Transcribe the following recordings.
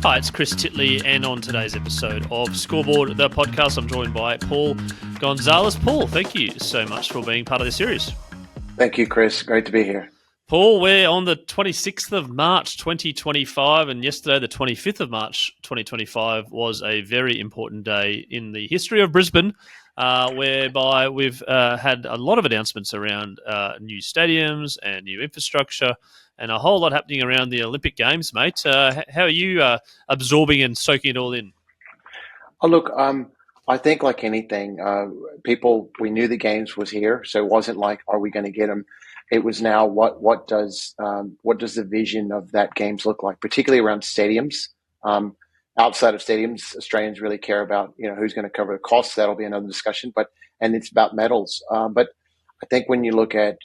Hi, it's Chris Titley, and on today's episode of Scoreboard, the podcast, I'm joined by Paul Gonzalez. Paul, thank you so much for being part of this series. Thank you, Chris. Great to be here. Paul, we're on the 26th of March 2025, and yesterday, the 25th of March 2025, was a very important day in the history of Brisbane, whereby we've had a lot of announcements around new stadiums and new infrastructure and a whole lot happening around the Olympic Games, mate. How are you absorbing and soaking it all in? Oh, look, I think like anything, we knew the Games was here, so it wasn't like, are we going to get them? It was now what does the vision of that Games look like, particularly around stadiums. Outside of stadiums, Australians really care about who's going to cover the costs. That'll be another discussion, and it's about medals. But I think when you look at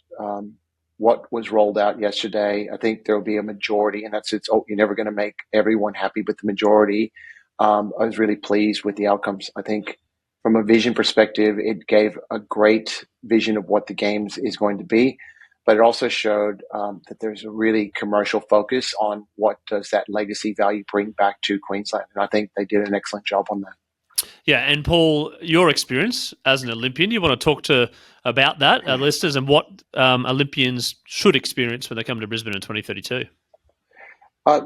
what was rolled out yesterday, I think there will be a majority, and you're never going to make everyone happy, but the majority. I was really pleased with the outcomes. I think from a vision perspective, it gave a great vision of what the Games is going to be, but it also showed that there's a really commercial focus on what does that legacy value bring back to Queensland. And I think they did an excellent job on that. Yeah, and Paul, your experience as an Olympian, you want to talk about that, our listeners, and what Olympians should experience when they come to Brisbane in 2032?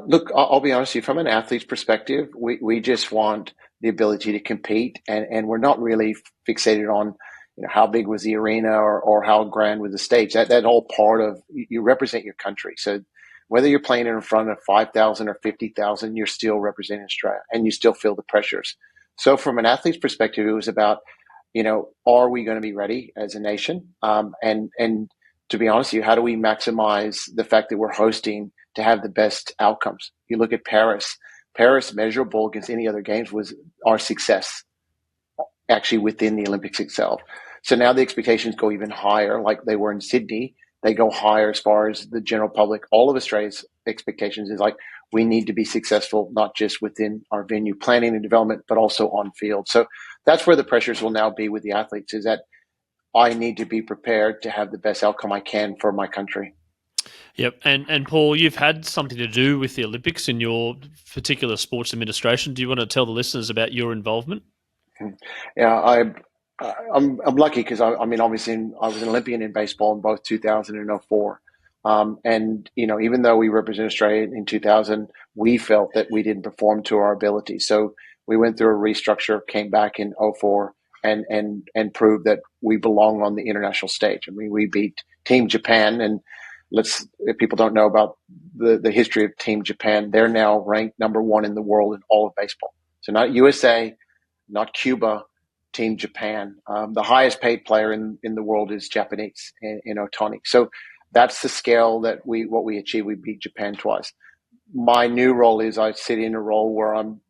Look, I'll be honest with you, from an athlete's perspective, we just want the ability to compete, and we're not really fixated on how big was the arena or how grand was the stage. That all part of, you represent your country. So whether you're playing in front of 5,000 or 50,000, you're still representing Australia, and you still feel the pressures. So from an athlete's perspective, it was about, are we going to be ready as a nation? And to be honest with you, how do we maximize the fact that we're hosting to have the best outcomes? You look at Paris. Paris, measurable against any other games, was our success actually within the Olympics itself. So now the expectations go even higher, like they were in Sydney. They go higher as far as the general public. All of Australia's expectations is like, we need to be successful, not just within our venue planning and development, but also on field. So that's where the pressures will now be with the athletes, is that I need to be prepared to have the best outcome I can for my country. Yep. And Paul, you've had something to do with the Olympics in your particular sports administration. Do you want to tell the listeners about your involvement? Yeah, I'm lucky because I mean, obviously I was an Olympian in baseball in both 2000 and 2004. And, even though we represent Australia in 2000, we felt that we didn't perform to our ability. So we went through a restructure, came back in 2004 and proved that we belong on the international stage. I mean, we beat Team Japan, and if people don't know about the history of Team Japan, they're now ranked number one in the world in all of baseball. So not USA, not Cuba, Team Japan. The highest paid player in the world is Japanese in Otani. So that's the scale that what we achieved. We beat Japan twice. My new role is I sit in a role where I'm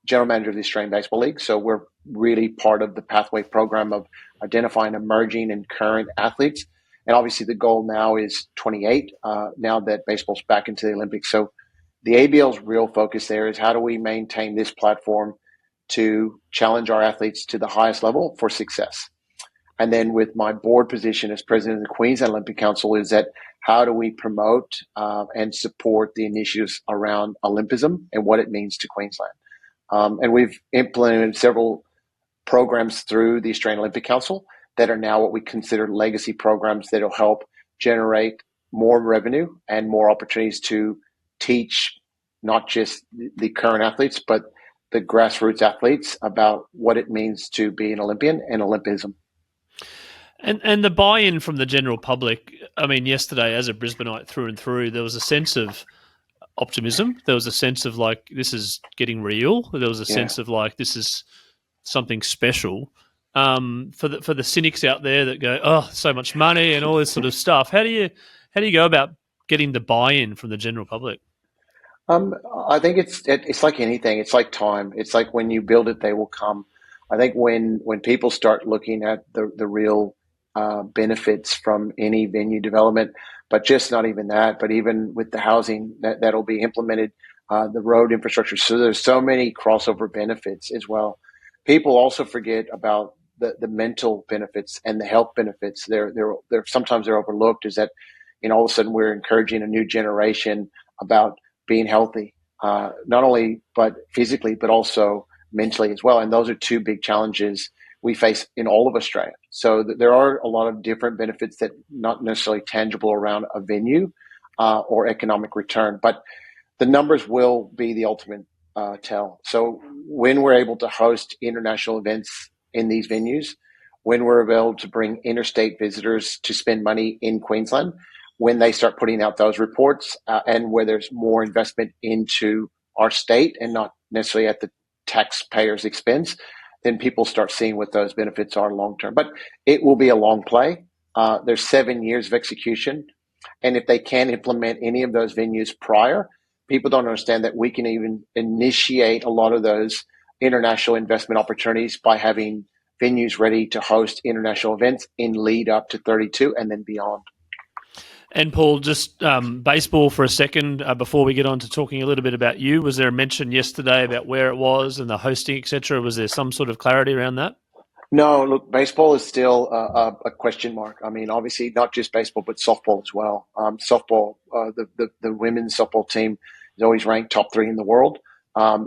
general manager of the Australian Baseball League. So we're really part of the pathway program of identifying emerging and current athletes. And obviously the goal now is 28, now that baseball's back into the Olympics. So the ABL's real focus there is how do we maintain this platform to challenge our athletes to the highest level for success. And then with my board position as president of the Queensland Olympic Council is that how do we promote and support the initiatives around Olympism and what it means to Queensland. And we've implemented several programs through the Australian Olympic Council that are now what we consider legacy programs that will help generate more revenue and more opportunities to teach not just the current athletes, but the grassroots athletes about what it means to be an Olympian and Olympism. And the buy-in from the general public, I mean, yesterday as a Brisbaneite through and through, there was a sense of optimism. There was a sense of like, this is getting real. There was a sense of like, this is something special. For the cynics out there that go, oh, so much money and all this sort of stuff. How do you go about getting the buy-in from the general public? I think it's like anything. It's like time. It's like when you build it, they will come. I think when people start looking at the real benefits from any venue development, but just not even that, but even with the housing that'll be implemented, the road infrastructure. So there's so many crossover benefits as well. People also forget about the mental benefits and the health benefits. They're sometimes they're overlooked. Is that all of a sudden we're encouraging a new generation about being healthy, not only but physically, but also mentally as well. And those are two big challenges we face in all of Australia. So there are a lot of different benefits that not necessarily tangible around a venue or economic return, but the numbers will be the ultimate tell. So when we're able to host international events in these venues, when we're able to bring interstate visitors to spend money in Queensland, when they start putting out those reports and where there's more investment into our state and not necessarily at the taxpayer's expense, then people start seeing what those benefits are long term. But it will be a long play. There's 7 years of execution. And if they can implement any of those venues prior, people don't understand that we can even initiate a lot of those international investment opportunities by having venues ready to host international events in lead up to 32 and then beyond. And Paul, just baseball for a second before we get on to talking a little bit about you. Was there a mention yesterday about where it was and the hosting, etc.? Was there some sort of clarity around that? No, look, baseball is still a question mark. I mean, obviously not just baseball, but softball as well. Softball, the women's softball team is always ranked top 3 in the world.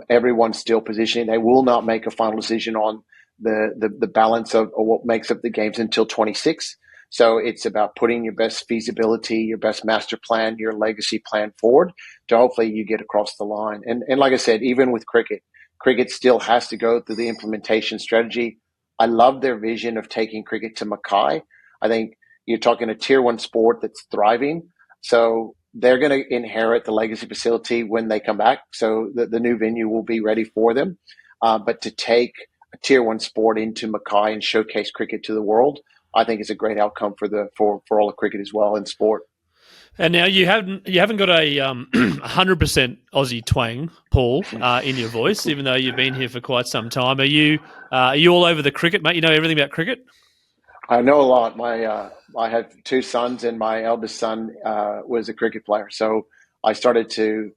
Everyone's still positioning. They will not make a final decision on the balance of what makes up the games until 26. So it's about putting your best feasibility, your best master plan, your legacy plan forward to hopefully you get across the line. And like I said, even with cricket still has to go through the implementation strategy. I love their vision of taking cricket to Mackay. I think you're talking a tier 1 sport that's thriving. So they're going to inherit the legacy facility when they come back. So the new venue will be ready for them. But to take a tier 1 sport into Mackay and showcase cricket to the world, I think is a great outcome for all of cricket as well in sport. And now you haven't got a 100% Aussie twang, Paul, in your voice, even though you've been here for quite some time. Are you all over the cricket, mate? You know everything about cricket? I know a lot. I have 2 sons, and my eldest son was a cricket player. So I started to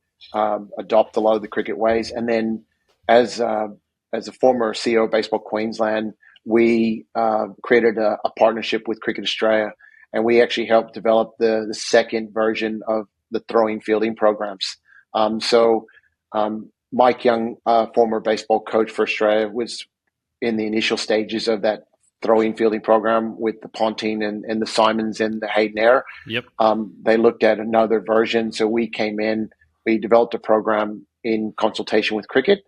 adopt a lot of the cricket ways. And then as a former CEO of Baseball Queensland, we created a partnership with Cricket Australia, and we actually helped develop the second version of the throwing fielding programs. Mike Young, former baseball coach for Australia, was in the initial stages of that throwing fielding program with the Pontine and the Simons and the Hayden Air. Yep. They looked at another version. So we came in, we developed a program in consultation with cricket.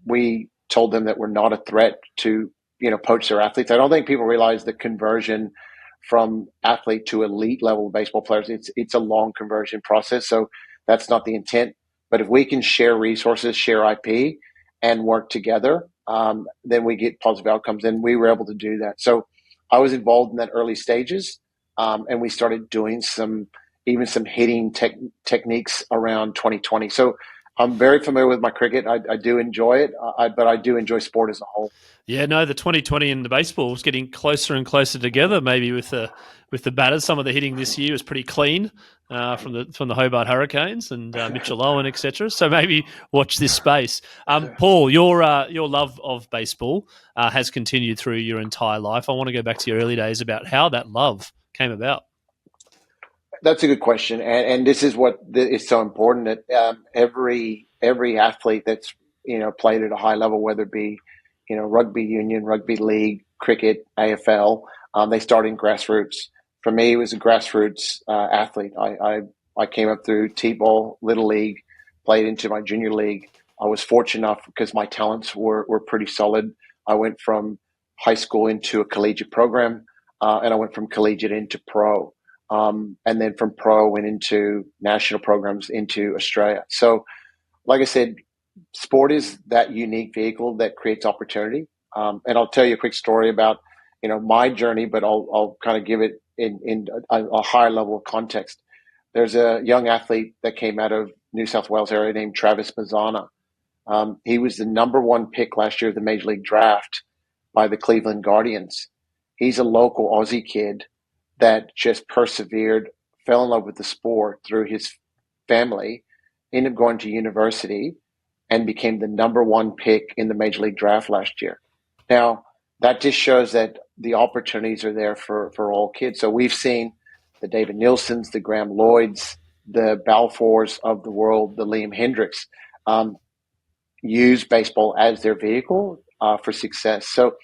We told them that we're not a threat to, poach their athletes. I don't think people realize the conversion from athlete to elite level baseball players. It's a long conversion process. So that's not the intent. But if we can share resources, share IP, and work together, then we get positive outcomes. And we were able to do that. So I was involved in that early stages, and we started doing some hitting techniques around 2020. So I'm very familiar with my cricket. I do enjoy it, but I do enjoy sport as a whole. Yeah, no, the 2020 and the baseball is getting closer and closer together. Maybe with the batters, some of the hitting this year was pretty clean from the Hobart Hurricanes and Mitchell Owen, etc. So maybe watch this space. Paul, your love of baseball has continued through your entire life. I want to go back to your early days about how that love came about. That's a good question, and this is what is so important that every athlete that's played at a high level, whether it be rugby union, rugby league, cricket, AFL, they start in grassroots. For me, it was a grassroots athlete. I came up through T-ball, little league, played into my junior league. I was fortunate enough because my talents were pretty solid. I went from high school into a collegiate program, and I went from collegiate into pro. And then from pro went into national programs into Australia. So like I said, sport is that unique vehicle that creates opportunity. And I'll tell you a quick story about, my journey, but I'll kind of give it in a higher level of context. There's a young athlete that came out of New South Wales area named Travis Mazzana. He was the number 1 pick last year of the Major League Draft by the Cleveland Guardians. He's a local Aussie kid that just persevered, fell in love with the sport through his family, ended up going to university, and became the number 1 pick in the Major League Draft last year. Now, that just shows that the opportunities are there for all kids. So we've seen the David Nielsen's, the Graham Lloyds, the Balfours of the world, the Liam Hendricks, use baseball as their vehicle for success. So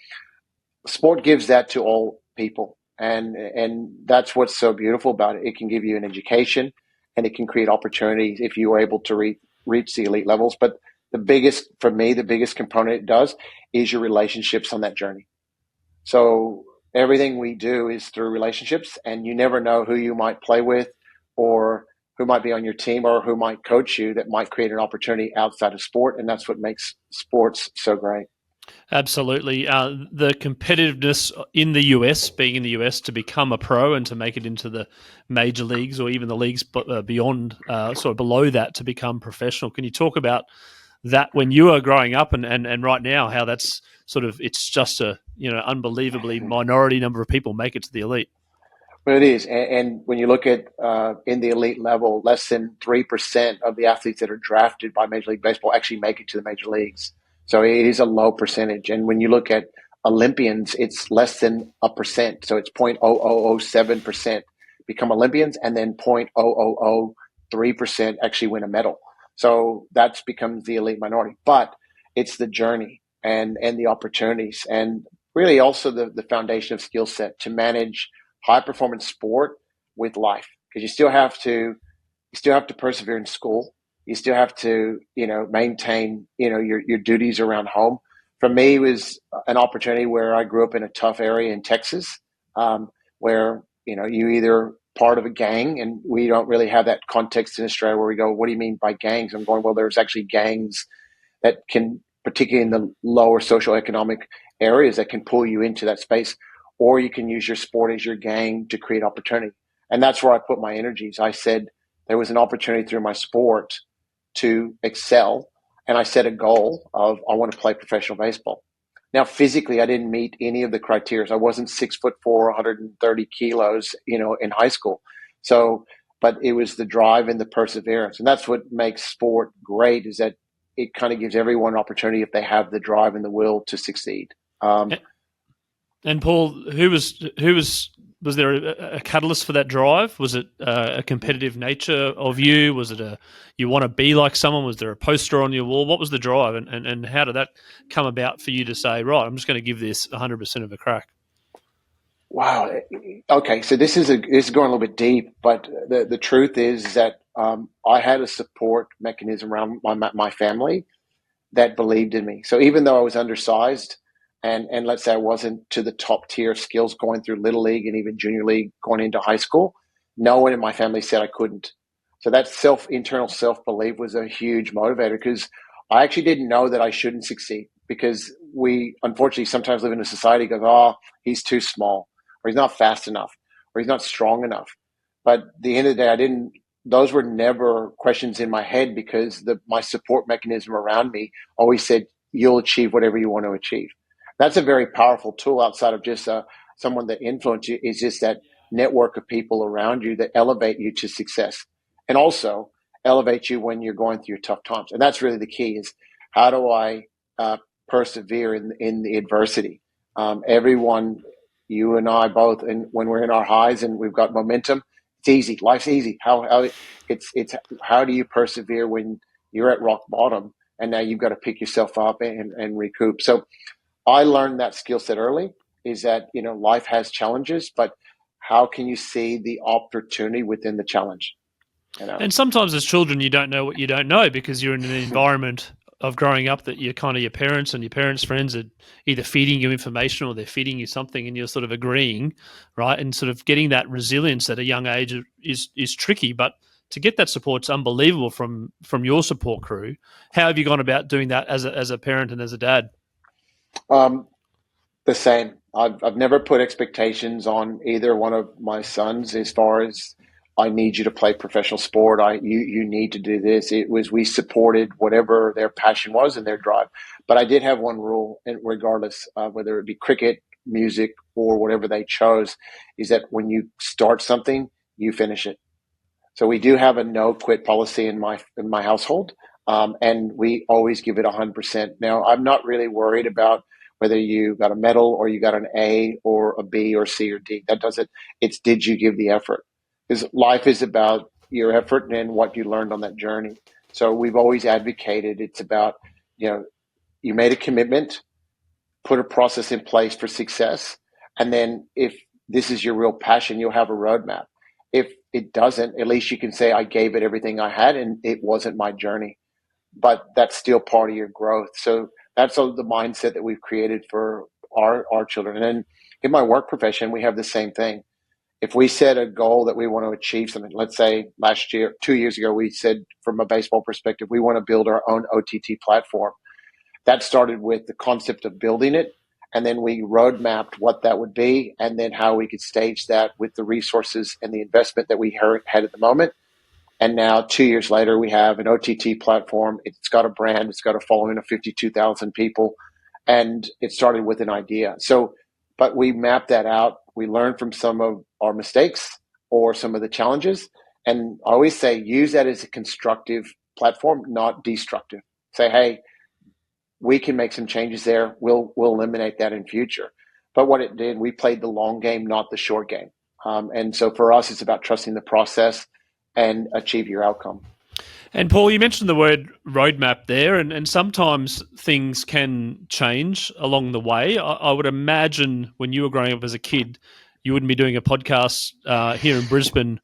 sport gives that to all people, and that's what's so beautiful about it. It can give you an education, and it can create opportunities if you are able to reach the elite levels. But the biggest, for me, the biggest component it does is your relationships on that journey. So everything we do is through relationships, and you never know who you might play with, or who might be on your team, or who might coach you that might create an opportunity outside of sport. And that's what makes sports so great. Absolutely. The competitiveness in the US, being in the US, to become a pro and to make it into the major leagues or even the leagues beyond, sort of below that, to become professional. Can you talk about that when you were growing up and right now, how that's sort of, it's just a, unbelievably minority number of people make it to the elite? Well, it is. And when you look at in the elite level, less than 3% of the athletes that are drafted by Major League Baseball actually make it to the major leagues. So it is a low percentage. And when you look at Olympians, it's less than a percent. So it's 0.0007% become Olympians, and then 0.0003% actually win a medal. So that becomes the elite minority. But it's the journey and the opportunities, and really also the foundation of skill set to manage high performance sport with life, because you still have to persevere in school. You still have to maintain your duties around home. For me, it was an opportunity where I grew up in a tough area in Texas, where you either part of a gang, and we don't really have that context in Australia where we go, what do you mean by gangs? I'm going, well, there's actually gangs that can, particularly in the lower socioeconomic areas, that can pull you into that space, or you can use your sport as your gang to create opportunity. And that's where I put my energies. I said there was an opportunity through my sport to excel, and I set a goal of, I want to play professional baseball. Now, physically, I didn't meet any of the criteria. I wasn't 6'4", 130 kilos, in high school. So, but it was the drive and the perseverance, and that's what makes sport great. Is that it kind of gives everyone an opportunity if they have the drive and the will to succeed. And Paul, was there a catalyst for that drive? Was it a competitive nature of you? Was it you want to be like someone? Was there a poster on your wall? What was the drive, and how did that come about for you to say, right, I'm just going to give this 100% of a crack? Wow. Okay, so this is going a little bit deep, but the truth is that I had a support mechanism around my family that believed in me. So even though I was undersized, and let's say I wasn't to the top tier of skills going through Little League and even Junior League going into high school, no one in my family said I couldn't. So that internal self-belief was a huge motivator, because I actually didn't know that I shouldn't succeed, because we unfortunately sometimes live in a society that goes, oh, he's too small, or he's not fast enough, or he's not strong enough. But at the end of the day, those were never questions in my head, because my support mechanism around me always said, you'll achieve whatever you want to achieve. That's a very powerful tool outside of just someone that influences you, is just that network of people around you that elevate you to success, and also elevate you when you're going through tough times. And that's really the key, is how do I persevere in the adversity? Everyone, you and I both, and when we're in our highs and we've got momentum, it's easy. Life's easy. It's how do you persevere when you're at rock bottom and now you've got to pick yourself up and recoup? So I learned that skill set early, is that, life has challenges, but how can you see the opportunity within the challenge? And sometimes as children, you don't know what you don't know, because you're in an environment of growing up that you're kind of, your parents and your parents' friends are either feeding you information or they're feeding you something, and you're sort of agreeing, right? And sort of getting that resilience at a young age is tricky, but to get that support's unbelievable from your support crew. How have you gone about doing that as a parent and as a dad? The same. I've never put expectations on either one of my sons as far as, I need you to play professional sport. You need to do this. It was, we supported whatever their passion was and their drive. But I did have one rule, and regardless whether it be cricket, music, or whatever they chose, is that when you start something, you finish it. So we do have a no quit policy in my household, and we always give it 100%. Now, I'm not really worried about whether you got a medal or you got an A or a B or C or D. That doesn't. It's, did you give the effort? Because life is about, your effort and what you learned on that journey. So we've always advocated it's about, you made a commitment, put a process in place for success, and then if this is your real passion, you'll have a roadmap. If it doesn't, at least you can say, I gave it everything I had and it wasn't my journey. But that's still part of your growth. So that's the mindset that we've created for our children. And then in my work profession, we have the same thing. If we set a goal that we want to achieve something, let's say last year, 2 years ago, we said from a baseball perspective, we want to build our own OTT platform. That started with the concept of building it. And then we roadmapped what that would be and then how we could stage that with the resources and the investment that we had at the moment. And now 2 years later, we have an OTT platform. It's got a brand. It's got a following of 52,000 people. And it started with an idea. So, but we mapped that out. We learned from some of our mistakes or some of the challenges. And I always say, use that as a constructive platform, not destructive. Say, hey, we can make some changes there. We'll eliminate that in future. But what it did, we played the long game, not the short game. And so for us, it's about trusting the process and achieve your outcome. And Paul, you mentioned the word roadmap there, and sometimes things can change along the way. I would imagine when you were growing up as a kid, you wouldn't be doing a podcast here in Brisbane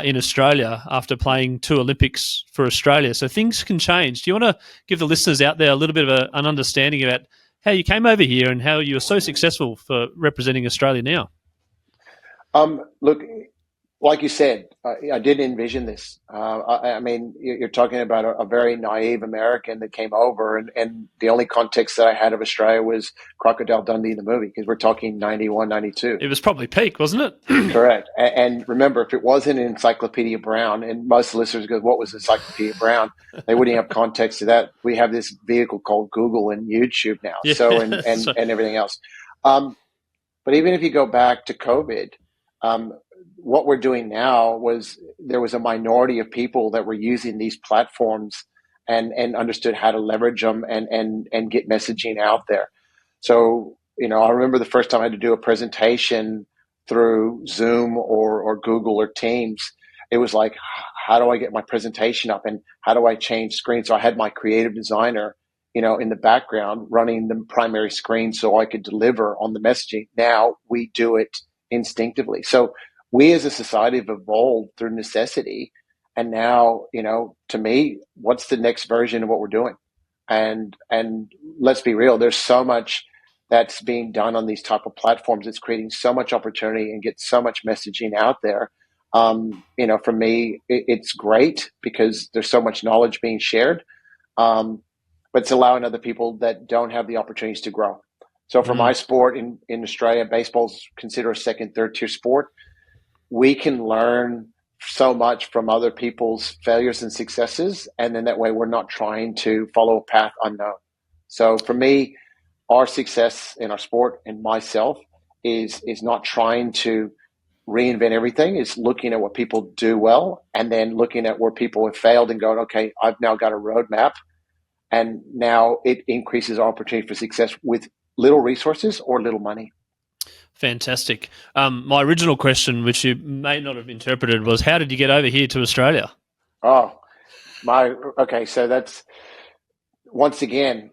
in Australia after playing 2 Olympics for Australia. So things can change. Do you want to give the listeners out there a little bit of an understanding about how you came over here and how you were so successful for representing Australia now? Look, like you said, I didn't envision this. I mean, you're talking about a very naive American that came over, and the only context that I had of Australia was Crocodile Dundee, the movie, because we're talking 91, 92. It was probably peak, wasn't it? Correct. And remember, if it wasn't Encyclopedia Brown, and most listeners go, what was Encyclopedia Brown? They wouldn't have context to that. We have this vehicle called Google and YouTube now, Yeah. so and everything else. But even if you go back to COVID, what we're doing now was there was a minority of people that were using these platforms and understood how to leverage them and get messaging out there. So, I remember the first time I had to do a presentation through Zoom or Google or Teams. It was like, how do I get my presentation up and how do I change screens? So I had my creative designer, in the background running the primary screen so I could deliver on the messaging. Now we do it instinctively. So we as a society have evolved through necessity. And now, to me, what's the next version of what we're doing? And let's be real, there's so much that's being done on these type of platforms. It's creating so much opportunity and gets so much messaging out there. For me, it's great because there's so much knowledge being shared. But it's allowing other people that don't have the opportunities to grow. So for my sport in Australia, baseball's considered a second, third tier sport. We can learn so much from other people's failures and successes. And then that way we're not trying to follow a path unknown. So for me, our success in our sport and myself is not trying to reinvent everything. It's looking at what people do well and then looking at where people have failed and going, okay, I've now got a roadmap. And now it increases our opportunity for success with little resources or little money. Fantastic. My original question, which you may not have interpreted, was how did you get over here to Australia? Okay. So that's once again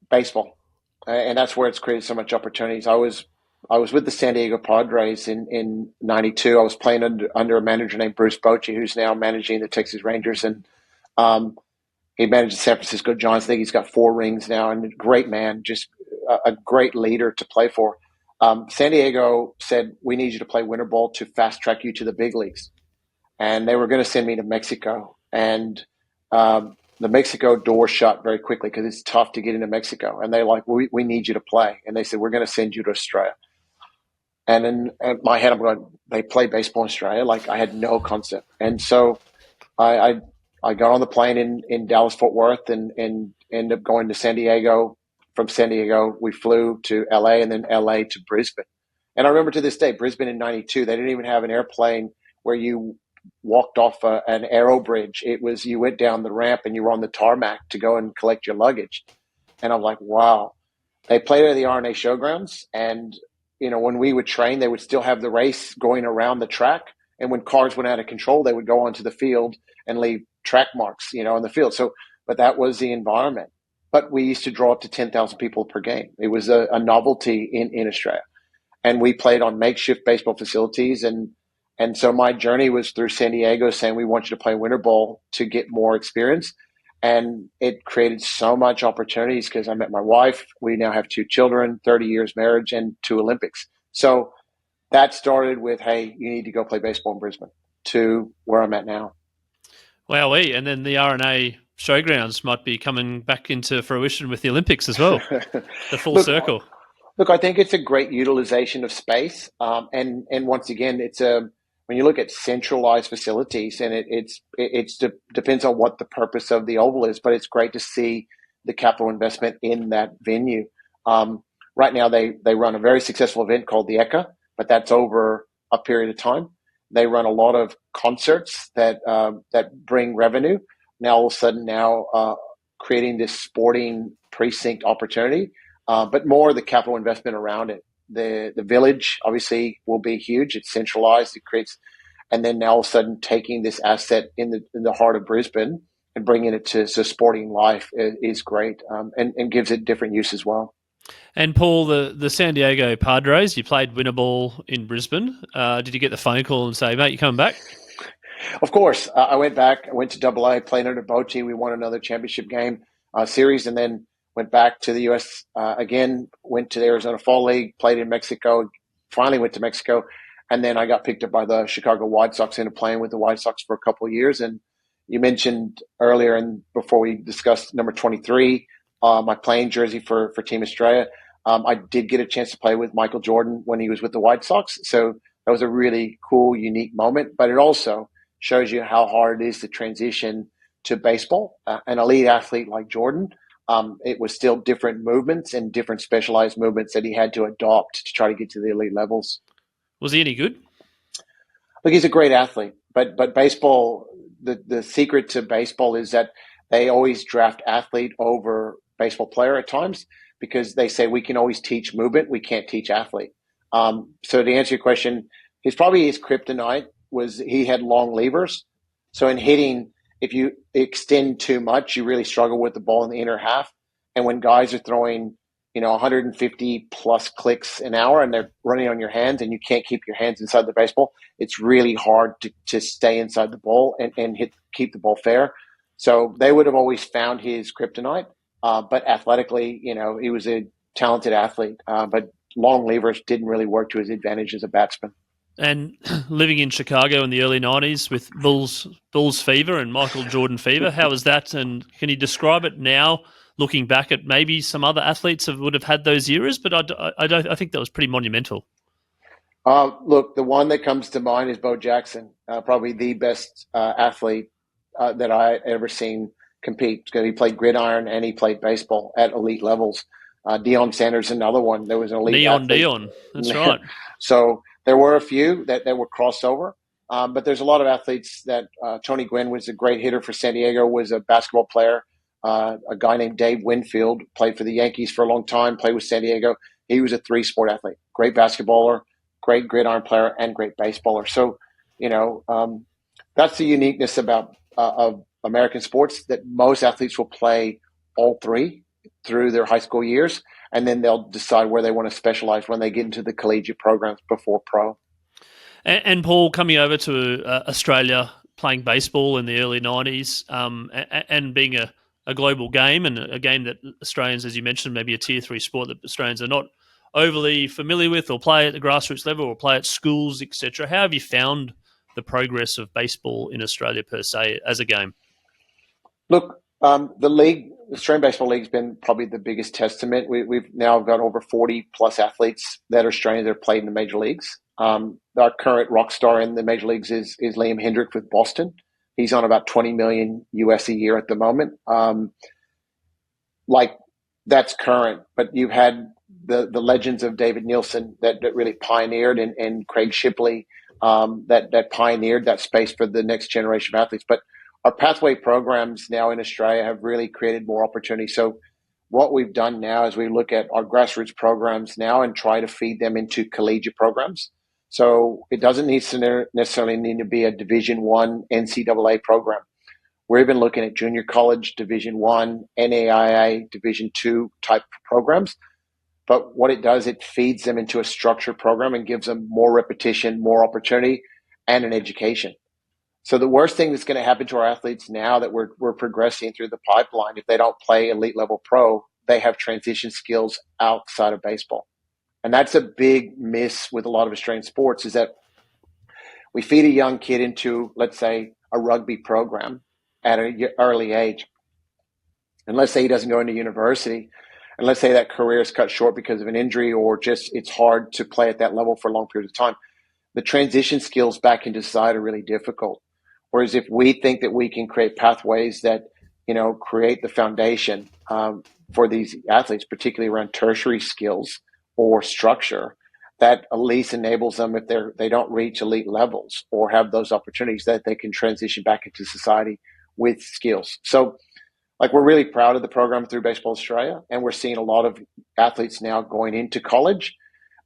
baseball, and that's where it's created so much opportunities. I was with the San Diego Padres in '92. I was playing under a manager named Bruce Bochy, who's now managing the Texas Rangers, and he managed the San Francisco Giants. I think he's got 4 rings now, and a great man, just a great leader to play for. San Diego said, we need you to play winter ball to fast track you to the big leagues. And they were going to send me to Mexico. And the Mexico door shut very quickly because it's tough to get into Mexico. And they're like, we need you to play. And they said, we're going to send you to Australia. And in my head, I'm going, they play baseball in Australia? Like I had no concept. And so I got on the plane in Dallas, Fort Worth and ended up going to San Diego. From San Diego, we flew to LA and then LA to Brisbane. And I remember to this day, Brisbane in '92, they didn't even have an airplane where you walked off an aero bridge. It was, you went down the ramp and you were on the tarmac to go and collect your luggage. And I'm like, wow. They played at the RNA Showgrounds. And, when we would train, they would still have the race going around the track. And when cars went out of control, they would go onto the field and leave track marks, on the field. So, but that was the environment. But we used to draw up to 10,000 people per game. It was a novelty in Australia. And we played on makeshift baseball facilities. And so my journey was through San Diego saying, we want you to play winter ball to get more experience. And it created so much opportunities because I met my wife. We now have 2 children, 30 years marriage, and 2 Olympics. So that started with, hey, you need to go play baseball in Brisbane, to where I'm at now. Wowee. And then the RNA showgrounds might be coming back into fruition with the Olympics as well. The full circle. Look, I think it's a great utilization of space. And once again, when you look at centralized facilities, and it depends on what the purpose of the oval is, but it's great to see the capital investment in that venue. Right now, they run a very successful event called the ECA, but that's over a period of time. They run a lot of concerts that bring revenue. Now, all of a sudden, creating this sporting precinct opportunity, but more the capital investment around it. The village obviously will be huge. It's centralized. It creates, and then now all of a sudden taking this asset in the heart of Brisbane and bringing it to sporting life is great, and gives it different use as well. And Paul, the San Diego Padres, you played winter ball in Brisbane. Did you get the phone call and say, mate, you coming back? Of course. I went back. I went to AA, played under Bochy. We won another championship game series, and then went back to the U.S. Again, went to the Arizona Fall League, played in Mexico, finally went to Mexico, and then I got picked up by the Chicago White Sox, ended up playing with the White Sox for a couple of years. And you mentioned earlier, and before we discussed number 23, my playing jersey for Team Australia. I did get a chance to play with Michael Jordan when he was with the White Sox. So that was a really cool, unique moment. But it also shows you how hard it is to transition to baseball. An elite athlete like Jordan, it was still different movements and different specialized movements that he had to adopt to try to get to the elite levels. Was he any good? Look, he's a great athlete. But baseball, the secret to baseball is that they always draft athlete over baseball player at times, because they say we can always teach movement, we can't teach athlete. So to answer your question, his kryptonite was he had long levers. So in hitting, if you extend too much, you really struggle with the ball in the inner half. And when guys are throwing, 150 plus clicks an hour and they're running on your hands and you can't keep your hands inside the baseball, it's really hard to stay inside the ball and keep the ball fair. So they would have always found his kryptonite. But athletically, he was a talented athlete, but long levers didn't really work to his advantage as a batsman. And living in Chicago in the early 90s with Bulls fever and Michael Jordan fever, how was that? And can you describe it now, looking back at maybe some other athletes would have had those eras, but I think that was pretty monumental. Look, the one that comes to mind is Bo Jackson, probably the best athlete that I ever seen compete, because he played gridiron and he played baseball at elite levels. Deion Sanders, another one. There was an elite athlete. Deion. That's right. So there were a few that were crossover, but there's a lot of athletes that Tony Gwynn was a great hitter for San Diego, was a basketball player. A guy named Dave Winfield played for the Yankees for a long time, played with San Diego. He was a 3-sport athlete, great basketballer, great gridiron player, and great baseballer. So, that's the uniqueness about of American sports, that most athletes will play all three through their high school years, and then they'll decide where they want to specialize when they get into the collegiate programs before pro. And Paul, coming over to Australia, playing baseball in the early 90s, and being a global game, and a game that Australians, as you mentioned, maybe a tier 3 sport that Australians are not overly familiar with, or play at the grassroots level, or play at schools, etc. How have you found the progress of baseball in Australia per se as a game? Look, the Australian Baseball League has been probably the biggest testament. We've now got over 40 plus athletes that are Australian that have played in the major leagues. Our current rock star in the major leagues is Liam Hendrick with Boston. He's on about $20 million US a year at the moment. That's current, but you've had the legends of David Nielsen that really pioneered, and Craig Shipley that pioneered that space for the next generation of athletes. But our pathway programs now in Australia have really created more opportunity. So what we've done now is we look at our grassroots programs now and try to feed them into collegiate programs. So it doesn't necessarily need to be a Division One NCAA program. We're even looking at junior college, Division One, NAIA, Division Two type programs. But what it does, it feeds them into a structured program and gives them more repetition, more opportunity, and an education. So the worst thing that's going to happen to our athletes now that we're progressing through the pipeline, if they don't play elite level pro, they have transition skills outside of baseball. And that's a big miss with a lot of Australian sports, is that we feed a young kid into, let's say, a rugby program at an early age. And let's say he doesn't go into university, and let's say that career is cut short because of an injury, or just it's hard to play at that level for a long period of time. The transition skills back into society are really difficult. Whereas if we think that we can create pathways that, create the foundation for these athletes, particularly around tertiary skills or structure, that at least enables them, if they don't reach elite levels or have those opportunities, that they can transition back into society with skills. So, we're really proud of the program through Baseball Australia, and we're seeing a lot of athletes now going into college,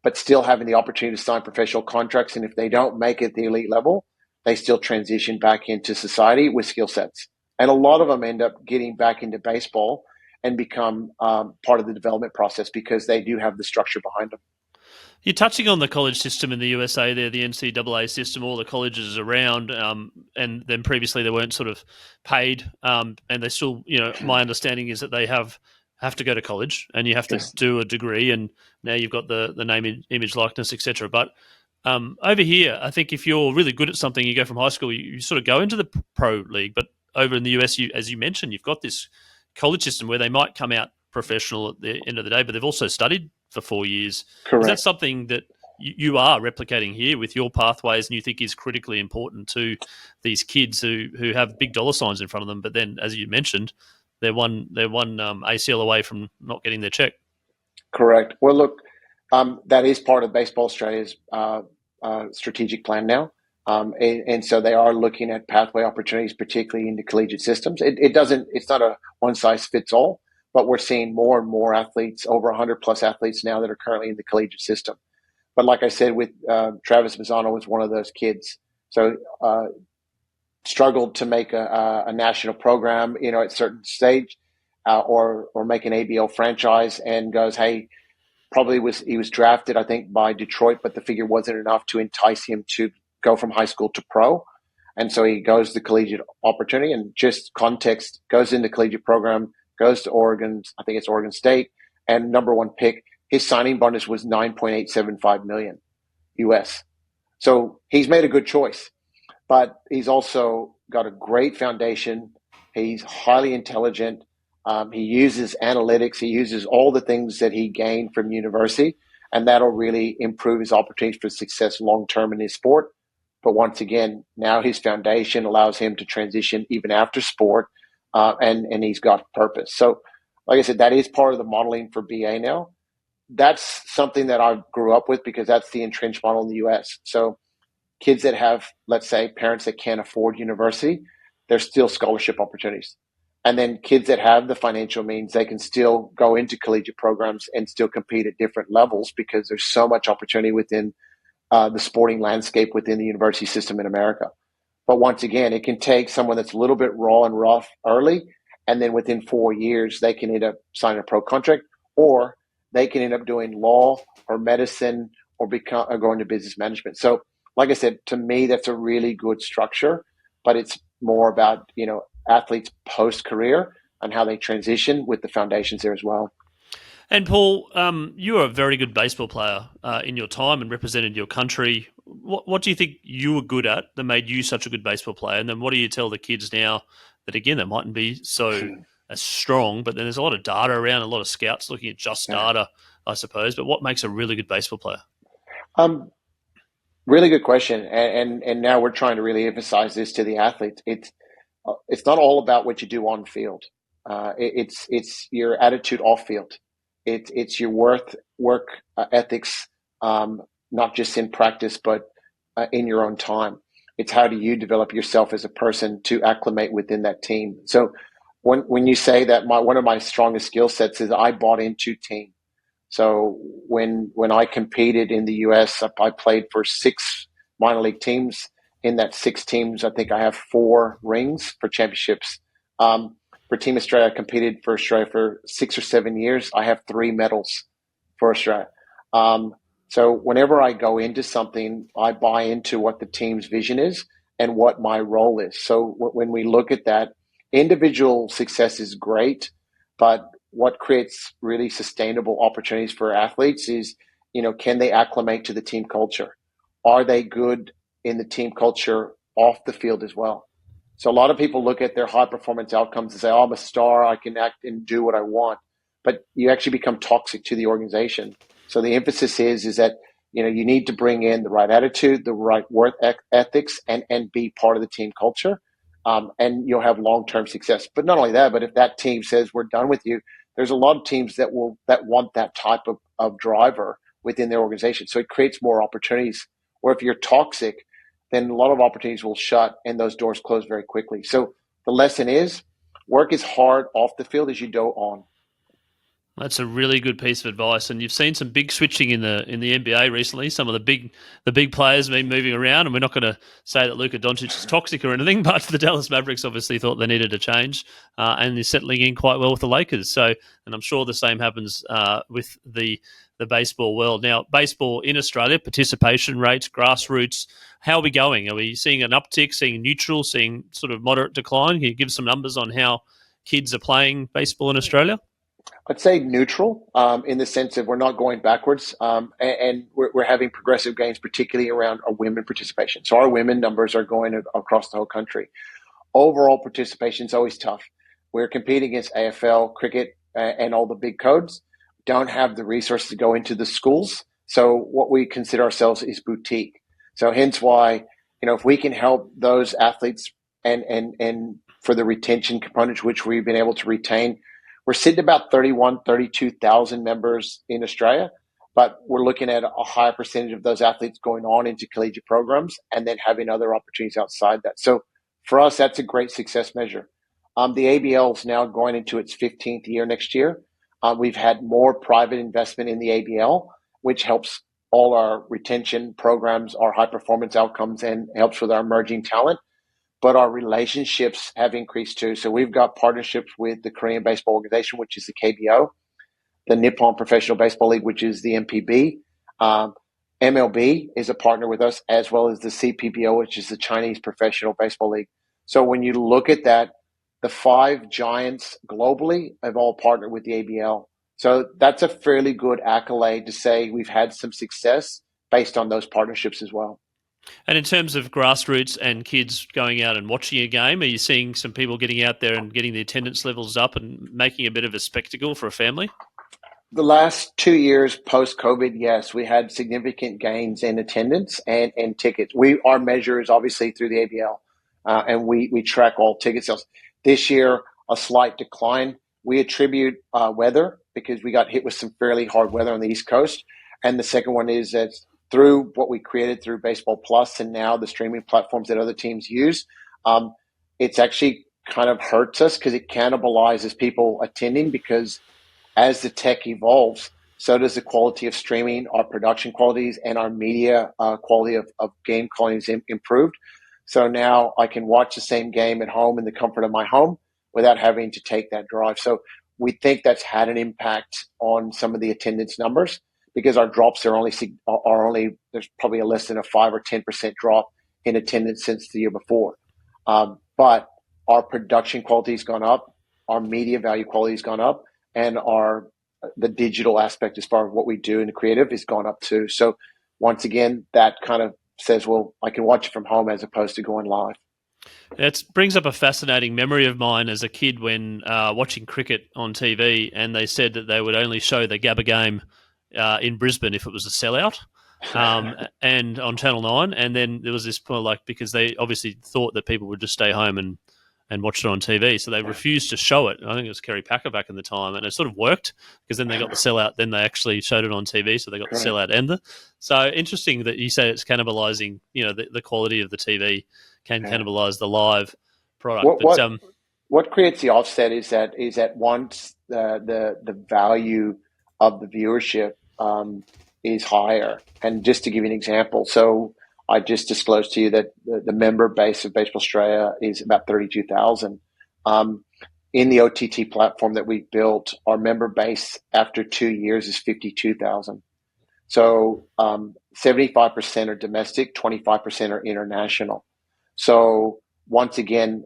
but still having the opportunity to sign professional contracts. And if they don't make it the elite level, they still transition back into society with skill sets. And a lot of them end up getting back into baseball and become part of the development process because they do have the structure behind them. You're touching on the college system in the USA there, the NCAA system, all the colleges around, and then previously they weren't sort of paid, and they still, my understanding is that they have to go to college and you have to do a degree, and now you've got the name, image, likeness, etc. But over here, I think if you're really good at something, you go from high school, you sort of go into the pro league. But over in the US, as you mentioned, you've got this college system where they might come out professional at the end of the day, but they've also studied for 4 years. Correct. Is that something that you are replicating here with your pathways, and you think is critically important to these kids who have big dollar signs in front of them, but then, as you mentioned, they're one ACL away from not getting their check? Correct. Well, look, that is part of Baseball Australia's strategic plan now. And so they are looking at pathway opportunities, particularly in the collegiate systems. It's not a one size fits all, but we're seeing more and more athletes, over 100 plus athletes now that are currently in the collegiate system. But like I said, with Travis Mazzano was one of those kids. So struggled to make a national program, at a certain stage, or make an ABL franchise, and goes, hey, he was drafted, I think, by Detroit, but the figure wasn't enough to entice him to go from high school to pro. And so he goes the collegiate opportunity, and just context, goes into collegiate program, goes to Oregon, I think it's Oregon State, and number one pick. His signing bonus was $9.875 million US. So he's made a good choice, but he's also got a great foundation. He's highly intelligent. He uses analytics. He uses all the things that he gained from university, and that'll really improve his opportunities for success long-term in his sport. But once again, now his foundation allows him to transition even after sport, and he's got purpose. So, like I said, that is part of the modeling for BA now. That's something that I grew up with because that's the entrenched model in the US. So kids that have, let's say, parents that can't afford university, there's still scholarship opportunities. And then kids that have the financial means, they can still go into collegiate programs and still compete at different levels because there's so much opportunity within the sporting landscape within the university system in America. But once again, it can take someone that's a little bit raw and rough early, and then within 4 years, they can end up signing a pro contract, or they can end up doing law or medicine or going to business management. So, like I said, to me, that's a really good structure, but it's more about, athletes post-career and how they transition with the foundations there as well. And Paul, you were a very good baseball player in your time and represented your country. What do you think you were good at that made you such a good baseball player? And then what do you tell the kids now that, again, they mightn't be so as strong, but then there's a lot of data around, a lot of scouts looking at just data, I suppose. But what makes a really good baseball player? Really good question. And now we're trying to really emphasize this to the athletes. It's not all about what you do on field. It's your attitude off field. It's your work ethics, not just in practice, but in your own time. It's how do you develop yourself as a person to acclimate within that team. So when you say that one of my strongest skill sets is I bought into team. So when I competed in the US, I played for 6 minor league teams. In that 6 teams, I think I have 4 rings for championships. For Team Australia, I competed for Australia for 6 or 7 years. I have 3 medals for Australia. Um, so whenever I go into something, I buy into what the team's vision is and what my role is. So when we look at that, individual success is great, but what creates really sustainable opportunities for athletes is, can they acclimate to the team culture? Are they good in the team culture off the field as well? So a lot of people look at their high performance outcomes and say, "Oh, I'm a star. I can act and do what I want." But you actually become toxic to the organization. So the emphasis is that you need to bring in the right attitude, the right work ethics, and be part of the team culture, and you'll have long term success. But not only that, but if that team says we're done with you, there's a lot of teams that want that type of driver within their organization. So it creates more opportunities. Or if you're toxic, then a lot of opportunities will shut and those doors close very quickly. So the lesson is work as hard off the field as you do on. That's a really good piece of advice, and you've seen some big switching in the NBA recently. Some of the big players have been moving around, and we're not going to say that Luka Doncic is toxic or anything, but the Dallas Mavericks obviously thought they needed a change, and they're settling in quite well with the Lakers. So, and I'm sure the same happens with the baseball world. Now, baseball in Australia, participation rates, grassroots, how are we going? Are we seeing an uptick, seeing neutral, seeing sort of moderate decline? Can you give some numbers on how kids are playing baseball in Australia? I'd say neutral in the sense of we're not going backwards, and we're having progressive gains, particularly around our women participation. So our women numbers are going across the whole country. Overall participation is always tough. We're competing against AFL, cricket, and all the big codes. Don't have the resources to go into the schools. So what we consider ourselves is boutique. So hence why, if we can help those athletes and for the retention component, which we've been able to retain, we're sitting about 32,000 members in Australia, but we're looking at a higher percentage of those athletes going on into collegiate programs and then having other opportunities outside that. So for us, that's a great success measure. The ABL is now going into its 15th year next year. We've had more private investment in the ABL, which helps all our retention programs, our high performance outcomes, and helps with our emerging talent. But our relationships have increased too. So we've got partnerships with the Korean Baseball Organization, which is the KBO, the Nippon Professional Baseball League, which is the MPB. MLB is a partner with us, as well as the CPBO, which is the Chinese Professional Baseball League. So when you look at that, the 5 giants globally have all partnered with the ABL. So that's a fairly good accolade to say we've had some success based on those partnerships as well. And in terms of grassroots and kids going out and watching a game, are you seeing some people getting out there and getting the attendance levels up and making a bit of a spectacle for a family? The last 2 years post-COVID, yes, we had significant gains in attendance and tickets. Our measure is obviously through the ABL, and we track all ticket sales. This year, a slight decline. We attribute weather because we got hit with some fairly hard weather on the East Coast. And the second one is that through what we created through Baseball Plus and now the streaming platforms that other teams use, it's actually kind of hurts us because it cannibalizes people attending, because as the tech evolves, so does the quality of streaming, our production qualities, and our media quality of game qualities improved. So now I can watch the same game at home in the comfort of my home without having to take that drive. So we think that's had an impact on some of the attendance numbers, because our drops are only there's probably a less than a 5 or 10% drop in attendance since the year before. But our production quality has gone up, our media value quality has gone up, and the digital aspect as far as what we do in the creative has gone up too. So once again, that kind of says, well, I can watch it from home as opposed to going live. It brings up a fascinating memory of mine as a kid when watching cricket on TV, and they said that they would only show the Gabba game in Brisbane if it was a sellout, and on Channel 9. And then there was this point, because they obviously thought that people would just stay home and watch it on TV. So they refused to show it. I think it was Kerry Packer back in the time, and it sort of worked because then they got the sellout. Then they actually showed it on TV, so they got the sellout and So interesting that you say it's cannibalizing. The quality of the TV can cannibalize the live product. What creates the offset is that once the value of the viewership is higher. And just to give you an example, so I just disclosed to you that the member base of Baseball Australia is about 32,000. In the OTT platform that we built, our member base after 2 years is 52,000. So 75% are domestic, 25% are international. So once again,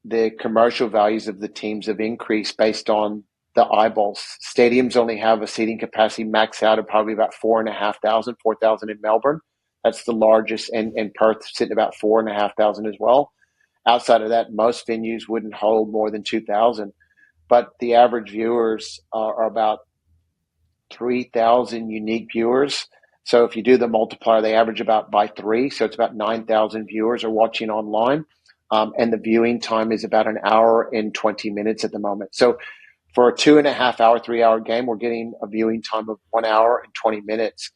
the commercial values of the teams have increased based on the eyeballs. Stadiums only have a seating capacity max out of probably about 4,500, 4,000 in Melbourne. That's the largest, and Perth sitting about 4,500 as well. Outside of that, most venues wouldn't hold more than 2,000. But the average viewers are about 3,000 unique viewers. So if you do the multiplier, they average about by 3. So it's about 9,000 viewers are watching online. And the viewing time is about an hour and 20 minutes at the moment. So for a 2.5 hour, 3 hour game, we're getting a viewing time of 1 hour and 20 minutes.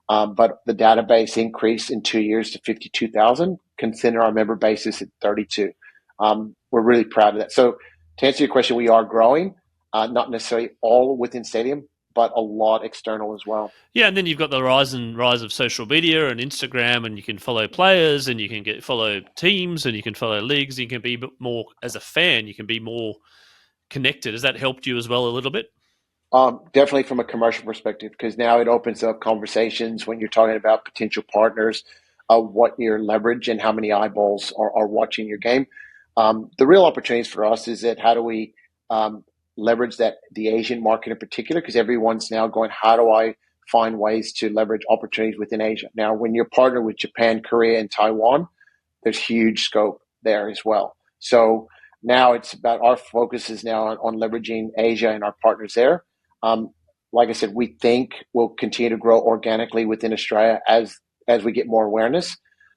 But the database increased in 2 years to 52,000. Consider our member base is at 32. We're really proud of that. So to answer your question, we are growing, not necessarily all within stadium, but a lot external as well. Yeah, and then you've got the rise of social media and Instagram, and you can follow players, and you can follow teams, and you can follow leagues. You can be more, as a fan, you can be more connected. Has that helped you as well a little bit? Definitely from a commercial perspective, because now it opens up conversations when you're talking about potential partners of what your leverage and how many eyeballs are watching your game. The real opportunities for us is that how do we leverage that the Asian market in particular, because everyone's now going, how do I find ways to leverage opportunities within Asia? Now, when you're partnered with Japan, Korea, and Taiwan, there's huge scope there as well. So now it's about our focus is now on leveraging Asia and our partners there. Like I said, we think we'll continue to grow organically within Australia as we get more awareness.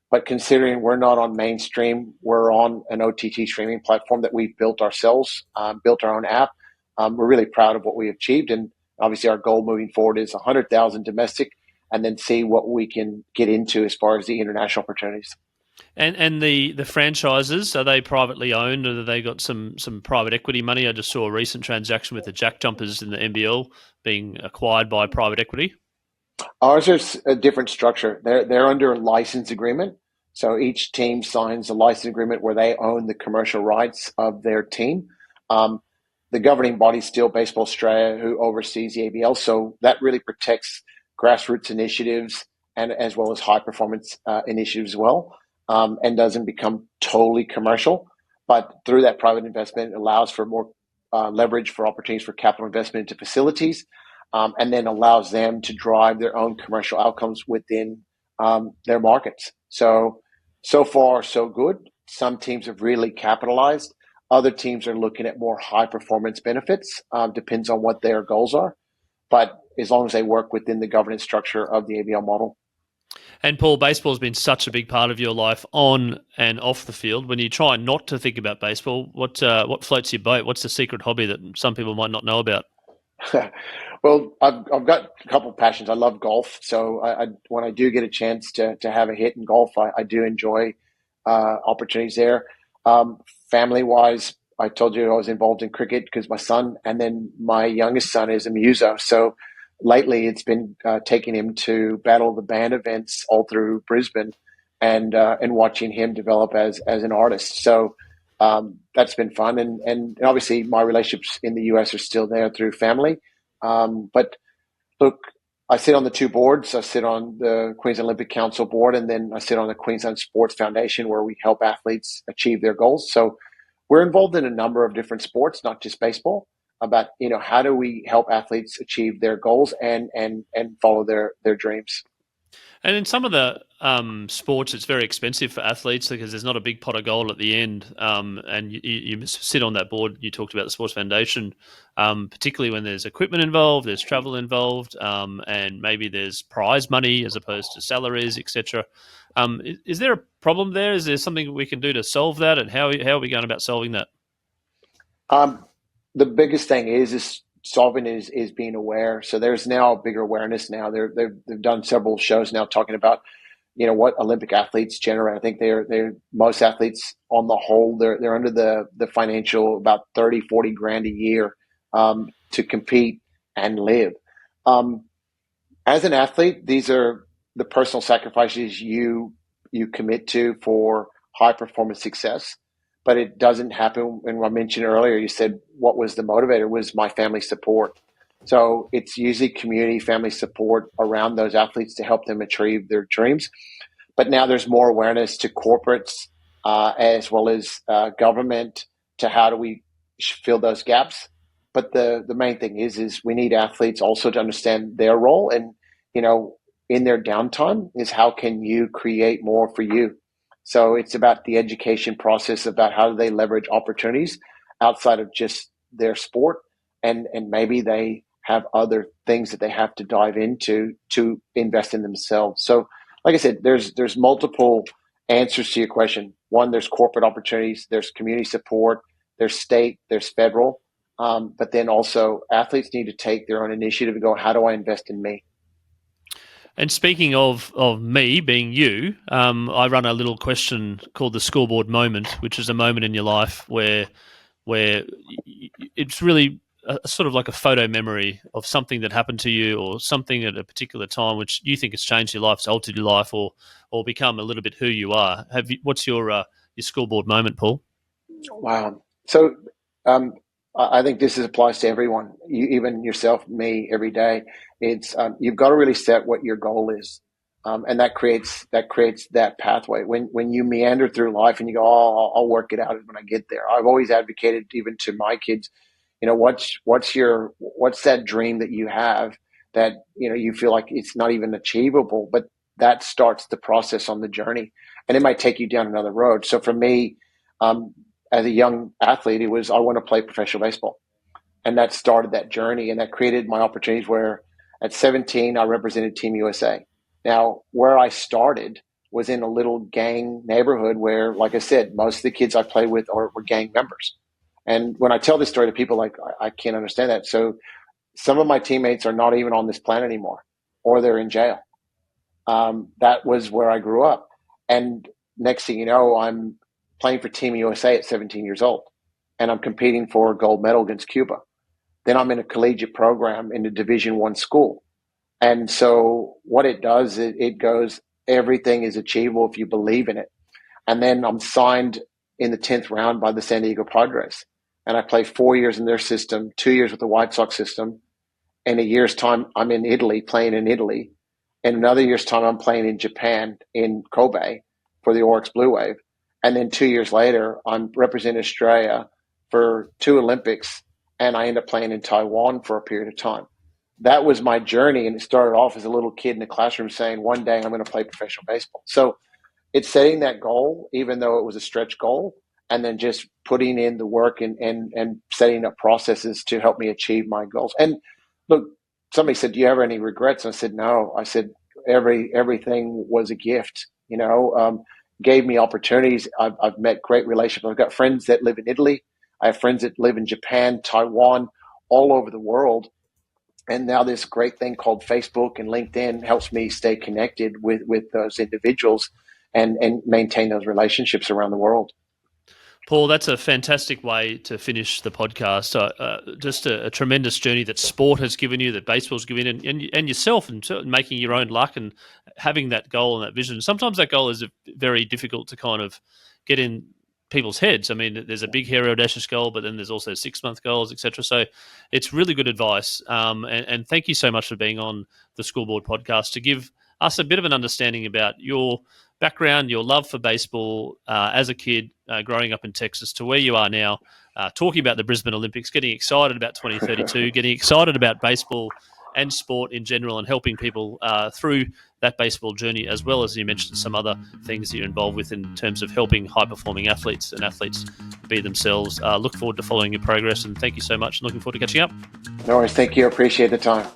But considering we're not on mainstream, we're on an OTT streaming platform that we've built ourselves, built our own app. We're really proud of what we achieved. And obviously our goal moving forward is 100,000 domestic, and then see what we can get into as far as the international opportunities. And the franchises, are they privately owned, or have they got some private equity money? I just saw a recent transaction with the Jack Jumpers in the NBL being acquired by private equity. Ours is a different structure. They're under a license agreement. So each team signs a license agreement where they own the commercial rights of their team. The governing body is still Baseball Australia, who oversees the ABL. So that really protects grassroots initiatives and as well as high performance initiatives as well, and doesn't become totally commercial. But through that private investment, it allows for more leverage for opportunities for capital investment into facilities, and then allows them to drive their own commercial outcomes within their markets. So far, so good. Some teams have really capitalized. Other teams are looking at more high performance benefits. Depends on what their goals are. But as long as they work within the governance structure of the ABL model. And Paul, baseball has been such a big part of your life on and off the field. When you try not to think about baseball, what floats your boat? What's the secret hobby that some people might not know about? Well, I've got a couple of passions. I love golf. So when I do get a chance to have a hit in golf, I do enjoy opportunities there. Family-wise, I told you I was involved in cricket because my son, and then my youngest son is a muso. So lately it's been taking him to Battle of the Band events all through Brisbane, and watching him develop as an artist. So that's been fun. And obviously my relationships in the US are still there through family. But look, I sit on the two boards. I sit on the Queensland Olympic Council board, and then I sit on the Queensland Sports Foundation, where we help athletes achieve their goals. So we're involved in a number of different sports, not just baseball, about, how do we help athletes achieve their goals and follow their dreams. And in some of the sports, it's very expensive for athletes because there's not a big pot of gold at the end. And you sit on that board. You talked about the Sports Foundation, particularly when there's equipment involved, there's travel involved, and maybe there's prize money as opposed to salaries, etc. Is there a problem there? Is there something we can do to solve that? And how are we going about solving that? The biggest thing is solving is being aware. So there's now a bigger awareness now. They've done several shows now talking about, what Olympic athletes generate. I think they're most athletes on the whole, they're under the financial about 30, 40 grand a year to compete and live. As an athlete, these are the personal sacrifices you commit to for high performance success. But it doesn't happen. And I mentioned earlier, you said what was the motivator was my family support. So it's usually community, family support around those athletes to help them achieve their dreams. But now there's more awareness to corporates as well as government to how do we fill those gaps. But the main thing is we need athletes also to understand their role and, you know, in their downtime is how can you create more for you. So it's about the education process about how do they leverage opportunities outside of just their sport, and maybe they have other things that they have to dive into to invest in themselves. So like I said, there's multiple answers to your question. One, there's corporate opportunities, there's community support, there's state, there's federal, but then also athletes need to take their own initiative and go, how do I invest in me? And speaking of me being you, I run a little question called the Scoreboard moment, which is a moment in your life where it's really sort of like a photo memory of something that happened to you or something at a particular time which you think has changed your life, has altered your life, or become a little bit who you are. What's your Scoreboard moment, Paul? Wow. So I think this applies to everyone, even yourself, me, every day. It's you've got to really set what your goal is, and that creates that pathway. When you meander through life and you go, oh, I'll work it out when I get there. I've always advocated, even to my kids, you know, what's that dream that you have that, you know, you feel like it's not even achievable, but that starts the process on the journey, and it might take you down another road. So for me, as a young athlete, it was I want to play professional baseball, and that started that journey, and that created my opportunities. Where at 17, I represented Team USA. Now, where I started was in a little gang neighborhood where, like I said, most of the kids I played with were gang members. And when I tell this story to people, like, I can't understand that. So some of my teammates are not even on this planet anymore, or they're in jail. That was where I grew up. And next thing you know, I'm playing for Team USA at 17 years old, and I'm competing for a gold medal against Cuba. Then I'm in a collegiate program in a Division I school. And so what it does, it goes, everything is achievable if you believe in it. And then I'm signed in the 10th round by the San Diego Padres. And I play 4 years in their system, 2 years with the White Sox system. In a year's time, I'm in Italy, playing in Italy. In another year's time, I'm playing in Japan, in Kobe, for the Oryx Blue Wave. And then 2 years later, I'm representing Australia for 2 Olympics, and I end up playing in Taiwan for a period of time. That was my journey, and it started off as a little kid in the classroom saying, one day I'm going to play professional baseball. So it's setting that goal, even though it was a stretch goal, and then just putting in the work and setting up processes to help me achieve my goals. And look, somebody said, do you have any regrets? And I said, no. I said, everything was a gift, you know, gave me opportunities. I've met great relationships. I've got friends that live in Italy. I have friends that live in Japan, Taiwan, all over the world. And now this great thing called Facebook and LinkedIn helps me stay connected with those individuals and maintain those relationships around the world. Paul, that's a fantastic way to finish the podcast. Just a tremendous journey that sport has given you, that baseball's given you, and yourself, and making your own luck and having that goal and that vision. Sometimes that goal is very difficult to kind of get in people's heads. I mean, there's a big, hairy, audacious goal, but then there's also 6-month goals, etc. So it's really good advice. And thank you so much for being on the Scoreboard podcast to give us a bit of an understanding about your background, your love for baseball as a kid growing up in Texas to where you are now, talking about the Brisbane Olympics, getting excited about 2032, getting excited about baseball and sport in general, and helping people through that baseball journey, as well as you mentioned some other things that you're involved with in terms of helping high-performing athletes and athletes be themselves. Look forward to following your progress, and thank you so much, and looking forward to catching up. No worries. Thank you. Appreciate the time.